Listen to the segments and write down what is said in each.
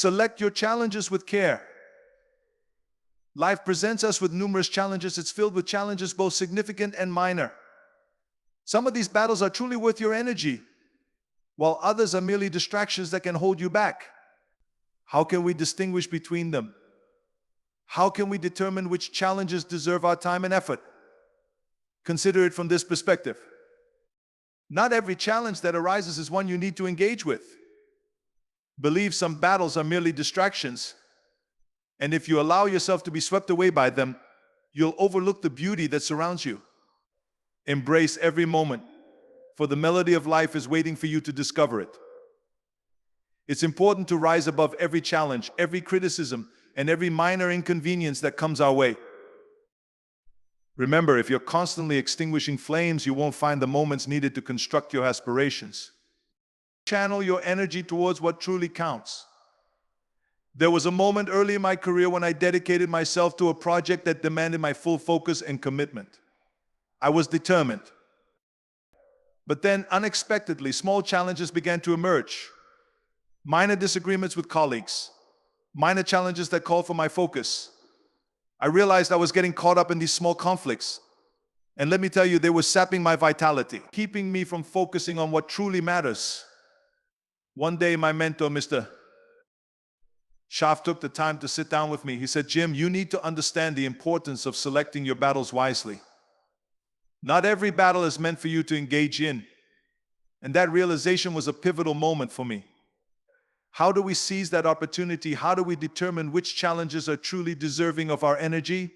Select your challenges with care. Life presents us with numerous challenges. It's filled with challenges both significant and minor. Some of these battles are truly worth your energy, while others are merely distractions that can hold you back. How can we distinguish between them? How can we determine which challenges deserve our time and effort? Consider it from this perspective. Not every challenge that arises is one you need to engage with. Believe some battles are merely distractions, and if you allow yourself to be swept away by them, you'll overlook the beauty that surrounds you. Embrace every moment, for the melody of life is waiting for you to discover it. It's important to rise above every challenge, every criticism, and every minor inconvenience that comes our way. Remember, if you're constantly extinguishing flames, you won't find the moments needed to construct your aspirations. Channel your energy towards what truly counts. There was a moment early in my career when I dedicated myself to a project that demanded my full focus and commitment. I was determined. But then, unexpectedly, small challenges began to emerge. Minor disagreements with colleagues, minor challenges that called for my focus. I realized I was getting caught up in these small conflicts. And let me tell you, they were sapping my vitality, keeping me from focusing on what truly matters. One day, my mentor, Mr. Schaff, took the time to sit down with me. He said, "Jim, you need to understand the importance of selecting your battles wisely. Not every battle is meant for you to engage in." And that realization was a pivotal moment for me. How do we seize that opportunity? How do we determine which challenges are truly deserving of our energy?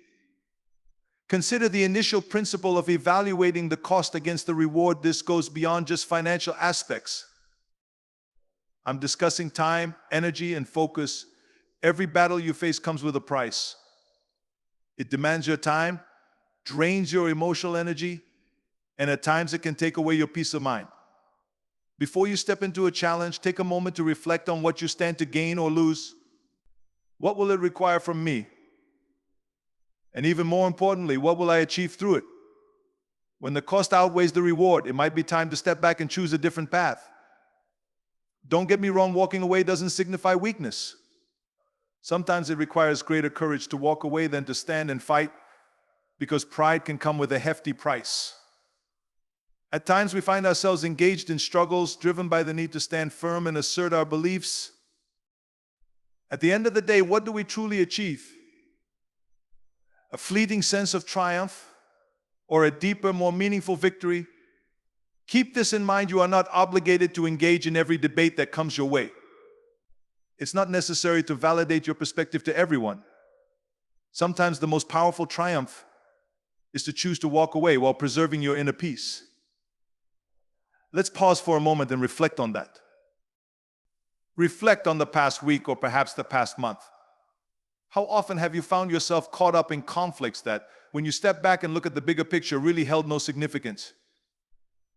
Consider the initial principle of evaluating the cost against the reward. This goes beyond just financial aspects. I'm discussing time, energy, and focus. Every battle you face comes with a price. It demands your time, drains your emotional energy, and at times it can take away your peace of mind. Before you step into a challenge, take a moment to reflect on what you stand to gain or lose. What will it require from me? And even more importantly, what will I achieve through it? When the cost outweighs the reward, it might be time to step back and choose a different path. Don't get me wrong, walking away doesn't signify weakness. Sometimes it requires greater courage to walk away than to stand and fight, because pride can come with a hefty price. At times we find ourselves engaged in struggles driven by the need to stand firm and assert our beliefs. At the end of the day, what do we truly achieve? A fleeting sense of triumph or a deeper, more meaningful victory? Keep this in mind. You are not obligated to engage in every debate that comes your way. It's not necessary to validate your perspective to everyone. Sometimes the most powerful triumph is to choose to walk away while preserving your inner peace. Let's pause for a moment and reflect on that. Reflect on the past week or perhaps the past month. How often have you found yourself caught up in conflicts that, when you step back and look at the bigger picture, really held no significance?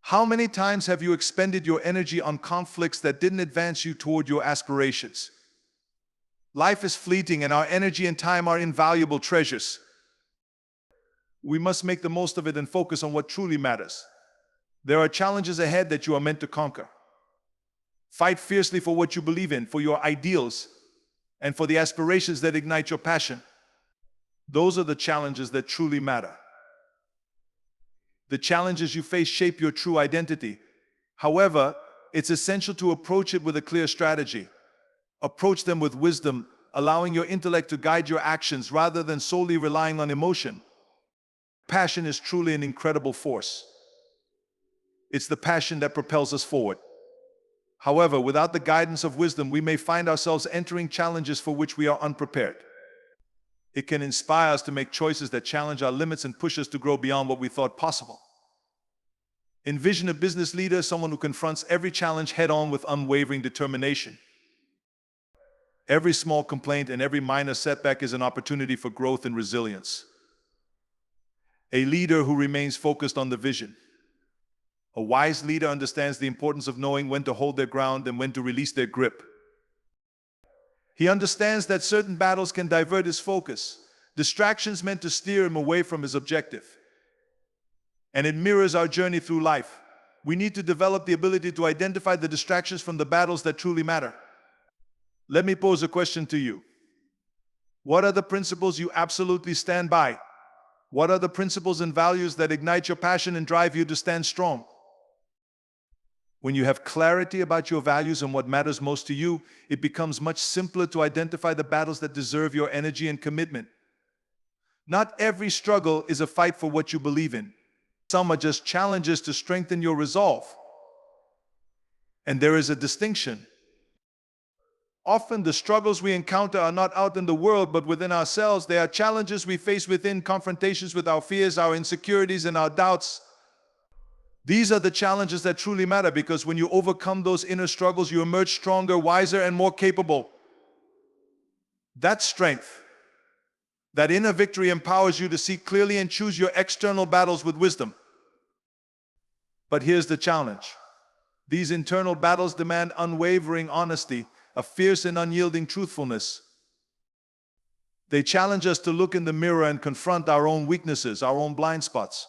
How many times have you expended your energy on conflicts that didn't advance you toward your aspirations? Life is fleeting, and our energy and time are invaluable treasures. We must make the most of it and focus on what truly matters. There are challenges ahead that you are meant to conquer. Fight fiercely for what you believe in, for your ideals, and for the aspirations that ignite your passion. Those are the challenges that truly matter. The challenges you face shape your true identity. However, it's essential to approach it with a clear strategy. Approach them with wisdom, allowing your intellect to guide your actions rather than solely relying on emotion. Passion is truly an incredible force. It's the passion that propels us forward. However, without the guidance of wisdom, we may find ourselves entering challenges for which we are unprepared. It can inspire us to make choices that challenge our limits and push us to grow beyond what we thought possible. Envision a business leader, someone who confronts every challenge head-on with unwavering determination. Every small complaint and every minor setback is an opportunity for growth and resilience. A leader who remains focused on the vision. A wise leader understands the importance of knowing when to hold their ground and when to release their grip. He understands that certain battles can divert his focus, distractions meant to steer him away from his objective. And it mirrors our journey through life. We need to develop the ability to identify the distractions from the battles that truly matter. Let me pose a question to you. What are the principles you absolutely stand by? What are the principles and values that ignite your passion and drive you to stand strong? When you have clarity about your values and what matters most to you, it becomes much simpler to identify the battles that deserve your energy and commitment. Not every struggle is a fight for what you believe in. Some are just challenges to strengthen your resolve. And there is a distinction. Often the struggles we encounter are not out in the world, but within ourselves. They are challenges we face within, confrontations with our fears, our insecurities, and our doubts. These are the challenges that truly matter, because when you overcome those inner struggles, you emerge stronger, wiser, and more capable. That strength, that inner victory, empowers you to see clearly and choose your external battles with wisdom. But here's the challenge. These internal battles demand unwavering honesty, a fierce and unyielding truthfulness. They challenge us to look in the mirror and confront our own weaknesses, our own blind spots.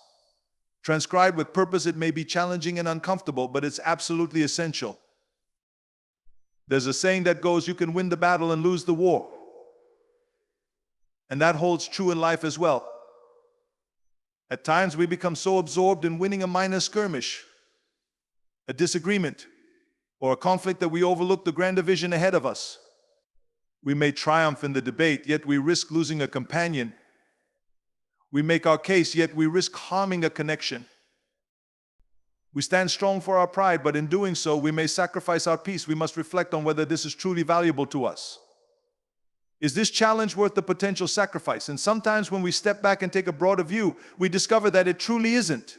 Transcribed with purpose, it may be challenging and uncomfortable, but it's absolutely essential. There's a saying that goes, you can win the battle and lose the war. And that holds true in life as well. At times we become so absorbed in winning a minor skirmish, a disagreement, or a conflict that we overlook the grander vision ahead of us. We may triumph in the debate, yet we risk losing a companion. We make our case, yet we risk harming a connection. We stand strong for our pride, but in doing so, we may sacrifice our peace. We must reflect on whether this is truly valuable to us. Is this challenge worth the potential sacrifice? And sometimes when we step back and take a broader view, we discover that it truly isn't.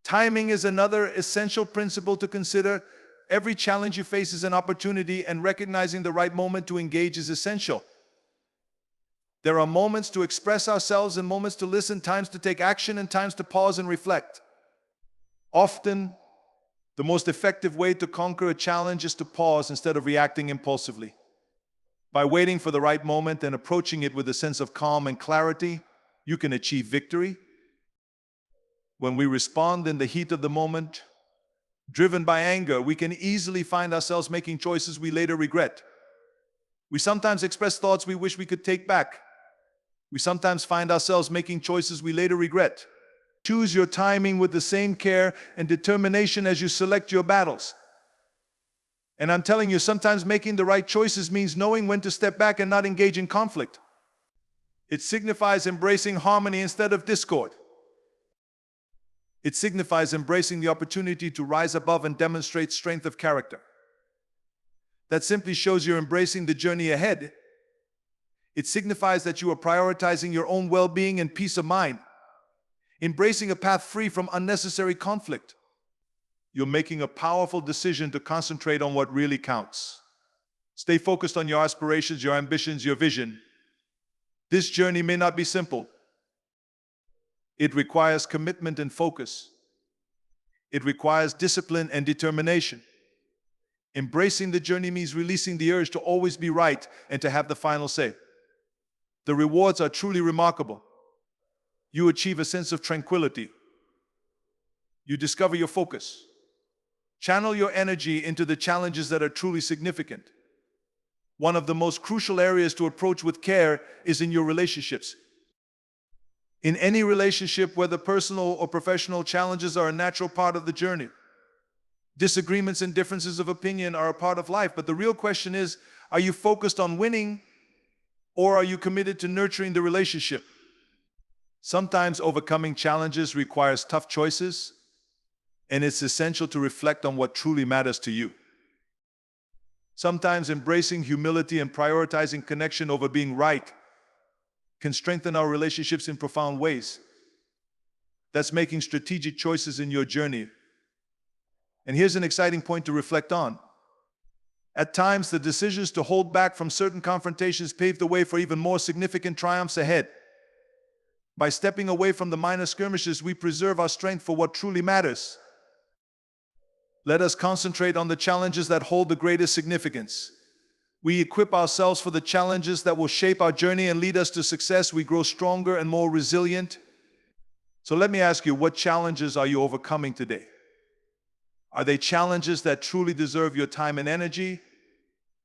Timing is another essential principle to consider. Every challenge you face is an opportunity, and recognizing the right moment to engage is essential. There are moments to express ourselves and moments to listen, times to take action and times to pause and reflect. Often, the most effective way to conquer a challenge is to pause instead of reacting impulsively. By waiting for the right moment and approaching it with a sense of calm and clarity, you can achieve victory. When we respond in the heat of the moment, driven by anger, we can easily find ourselves making choices we later regret. We sometimes express thoughts we wish we could take back. We sometimes find ourselves making choices we later regret. Choose your timing with the same care and determination as you select your battles. And I'm telling you, sometimes making the right choices means knowing when to step back and not engage in conflict. It signifies embracing harmony instead of discord. It signifies embracing the opportunity to rise above and demonstrate strength of character. That simply shows you're embracing the journey ahead. It signifies that you are prioritizing your own well-being and peace of mind, embracing a path free from unnecessary conflict. You're making a powerful decision to concentrate on what really counts. Stay focused on your aspirations, your ambitions, your vision. This journey may not be simple. It requires commitment and focus. It requires discipline and determination. Embracing the journey means releasing the urge to always be right and to have the final say. The rewards are truly remarkable. You achieve a sense of tranquility. You discover your focus. Channel your energy into the challenges that are truly significant. One of the most crucial areas to approach with care is in your relationships. In any relationship, whether personal or professional, challenges are a natural part of the journey. Disagreements and differences of opinion are a part of life, but the real question is, are you focused on winning, or are you committed to nurturing the relationship? Sometimes overcoming challenges requires tough choices, and it's essential to reflect on what truly matters to you. Sometimes embracing humility and prioritizing connection over being right can strengthen our relationships in profound ways. That's making strategic choices in your journey. And here's an exciting point to reflect on. At times, the decisions to hold back from certain confrontations pave the way for even more significant triumphs ahead. By stepping away from the minor skirmishes, we preserve our strength for what truly matters. Let us concentrate on the challenges that hold the greatest significance. We equip ourselves for the challenges that will shape our journey and lead us to success. We grow stronger and more resilient. So let me ask you, what challenges are you overcoming today? Are they challenges that truly deserve your time and energy?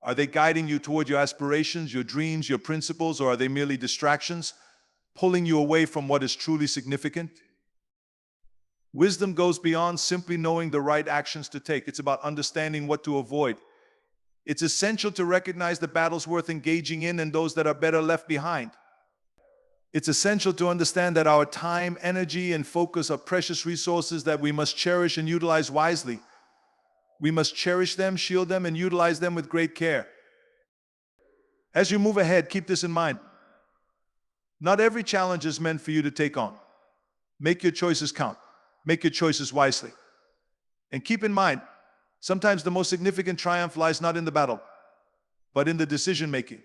Are they guiding you toward your aspirations, your dreams, your principles, or are they merely distractions, pulling you away from what is truly significant? Wisdom goes beyond simply knowing the right actions to take. It's about understanding what to avoid. It's essential to recognize the battles worth engaging in and those that are better left behind. It's essential to understand that our time, energy, and focus are precious resources that we must cherish and utilize wisely. We must cherish them, shield them, and utilize them with great care. As you move ahead, keep this in mind. Not every challenge is meant for you to take on. Make your choices count. Make your choices wisely. And keep in mind, sometimes the most significant triumph lies not in the battle, but in the decision making.